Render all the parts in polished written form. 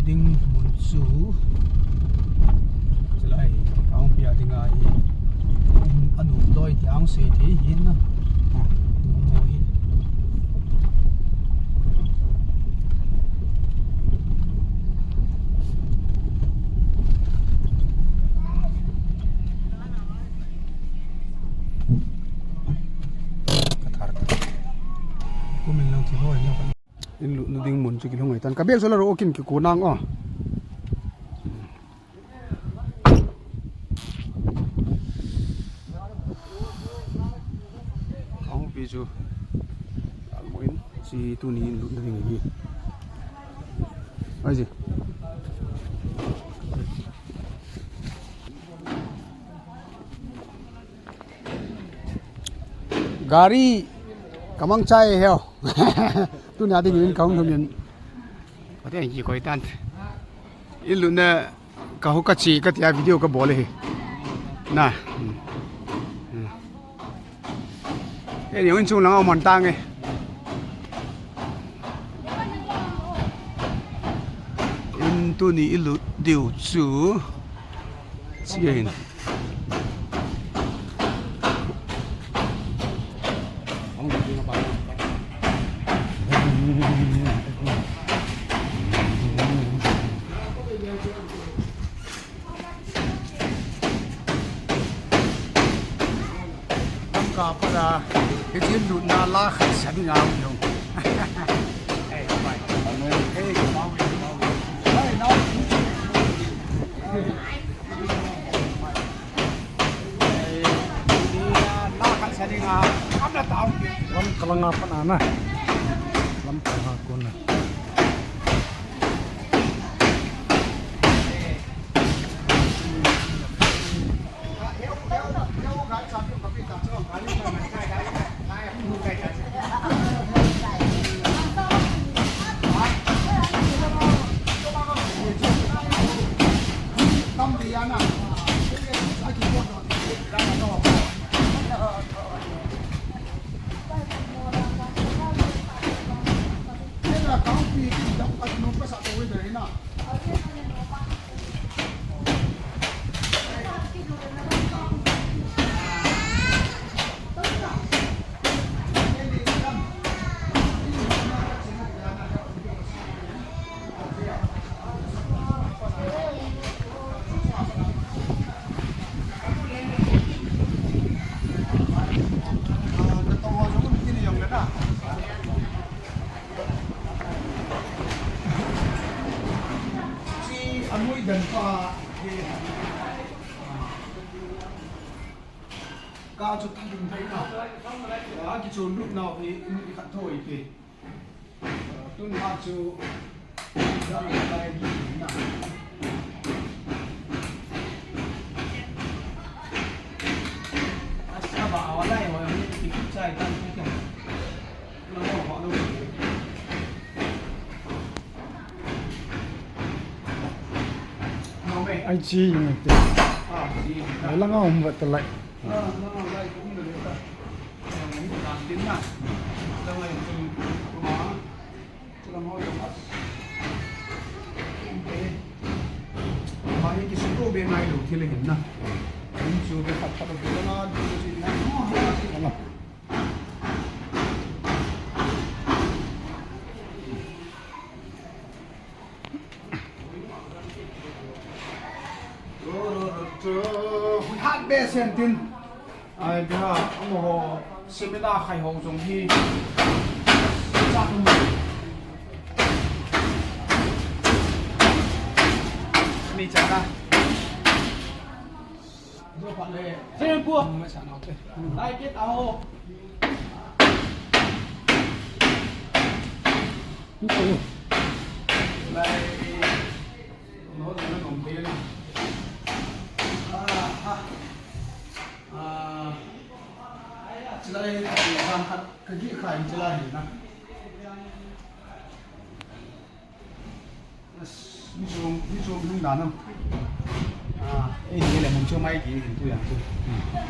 ding mun su lại ông bia thì ngài anh đủ đôi thì ông sẽ thể hiện nó ngồi của mình làm thì thôi nhau in lụt nó đinh muốn cho cái không người ta cả biết số là đồ kim cái cố năng không ví dụ mỗi gì tu ní lụt nó đinh gì cái gì gari kamang chai heo tu nhà thì nhìn không thông có thể gì coi tan ít lúc nè cả hộp chỉ cái tia video cái bộ này nè cái điều anh chung là ông hoàn tăng ấy in tu ní ít lúc điều chủ gì pada kecil dulu nala sedih ngau dong. Eh, baik. Eh, mau. Hey, no. Nala sedih ngau. Kamu dah tahu. Lam kelangapan anak. Lam kelangakun. Dan pa cao cho thằng mình thấy nào cái chỗ lúc nào thì khát thôi thì tuần qua chỗ ra lại đi nào sao bảo lại rồi thì cũng chạy tăng cái nó họ đâu ai chi mà thế đấy là ngon vậy lại cũng được đấy làm tiếng nào đâu này thì nó cho nó hơi độc mà cái số bên này đầu tiên là hiện na những số cái phát phát được nó gì nó hát bê sen tin ai bây giờ ông hồ seminar khai hồ trong khi chắc mi chả ra rồi bạn này xem cua mới sản nào thế đây biết áo này nó còn bia lên đây làm cái gì khai chỉ là gì nè ví dụ không đàn không ini là một chỗ máy gì thì tôi làm thôi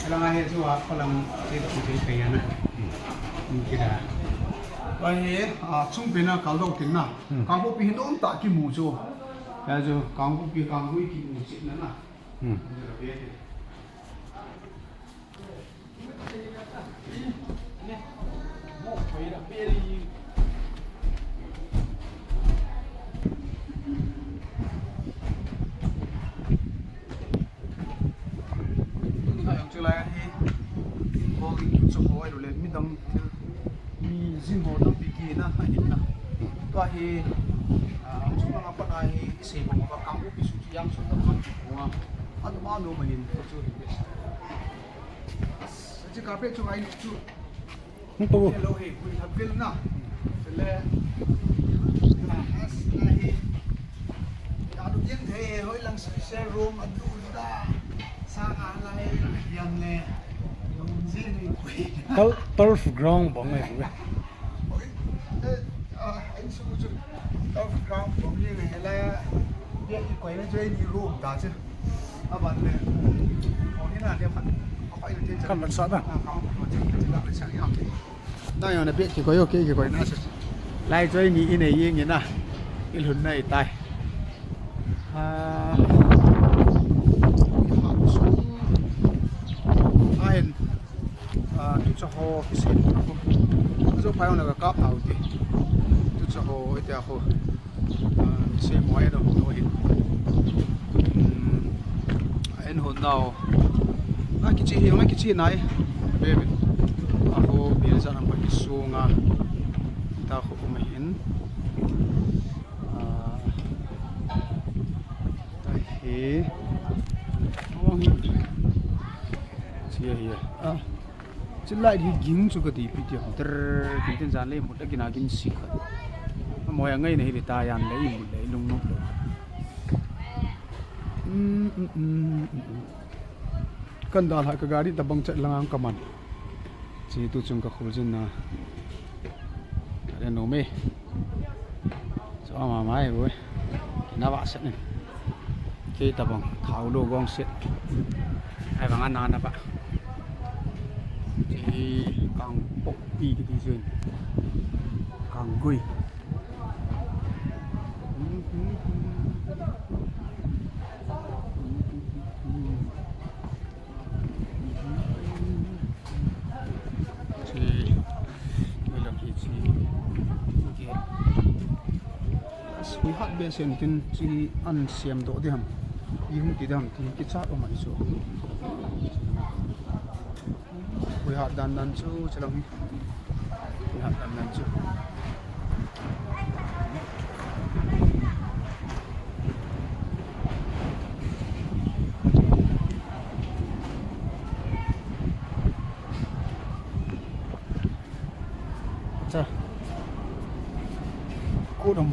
cái là ngay chỗ họ làm cái đó cũng thấy này mình kia là cái chung bên là cáo đầu tiếng nào càng bộ pin nó tạ cái mù cho cái cho càng bộ pin càng vui cái mù chuyện nữa nè trở lại thì có cái chỗ hỏi rồi lên mi đâm mi zin hồ đâm bị kia na hay na to hi chúng ta bắt ai xây một cái cam bộ bị sụt yang sụt đâm mất hoa anh mà nó mình có chỗ gì biết chỉ cà phê cho anh chút không to hello hey we have bill na le hi đã được những thế hơi lăng share room ở đâu đó sang lại yan nè dùng gì đi quỷ turf ground bóng này anh sư chứ turf ground bóng gì này là biết quay nó chơi đi room đã chứ bạn này có thế nào để bạn phải được chơi kan sat ah đây là biết chỉ có ok chỉ có nó lại chơi nhị này yên vậy nè cái lần này tài anh tu cho họ cái gì nó phải là cái cáp nào thì tu cho họ cái họ xem mọi đâu nó hiện anh hồn nào cái gì này về họ bây giờ làm cái số nga ta họ cũng hiện đây chia here chỉ lại thì dính cho cái gì bị tiêu ter cái tên giàn lên một cái nào cái xịt mọi ngày này thì ta ăn lấy một lấy lung nốc cần đào lại cái gari ta băng chạy lang cầm ăn chỉ tu chung cái khối chân na để nấu mê cho mà máy rồi nó vạ sẽ này khi ta băng tháo đồ gong sẽ ai bằng ăn nè bạn thì càng bốc đi cái gì càng vui thì bây giờ thì suy hạt bên xem tin chỉ ăn xem độ thì hầm nhưng thì hầm thì cái chát ở ngoài chỗ we hạt đan đan chú cho lòng we hạt đan đan chú cha cô đồng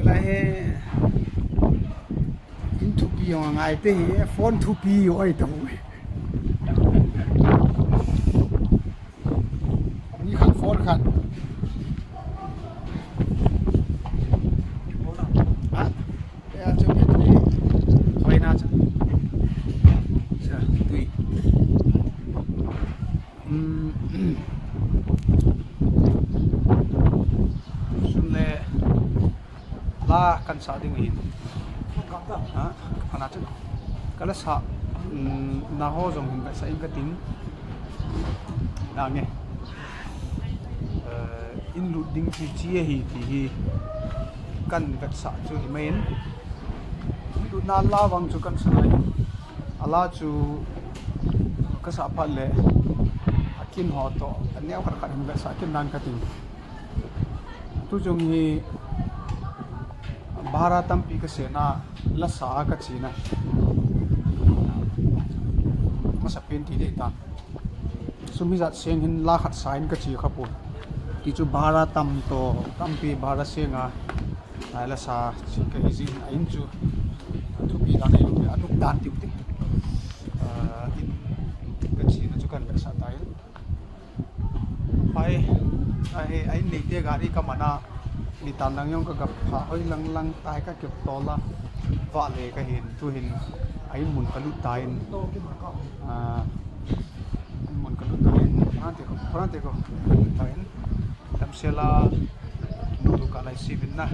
lại yung ngay te phone thu pi oi to ni khan phone khan ya cho cái gì hỏi na chứ tùy xuân lệ la căn sa đi nghỉ anh chứ cái là sao na ho dùng hình cái cái tính là nghe in lụt đinh chi chia thì cần vật sạ cho mấy lụt na la vang cho cần sạ này ala cho cái sạ phật lệ akin ho to anh em khát khát hình vật sạ kim đan cái tính tu dùng hi Bharatam pi ka sena la sa ka china masapin ti de tan sumi zat seng hin la khat sain ka chi khapu ti chu Bharatam to tampi bhara senga ai la sa chi ka hi jin ain chu thu pi da nei lu anuk dan ti ti in ka chi na chu kan sa tai ai nei te gari ka mana đi tàn đang nhung cái gặp phá hơi lăng lăng tai các kiểu to la vạ lệ cái hình tu hình ấy muốn cái lút tai Kurang teko, tahin. Tam sela tu kalai sibin na.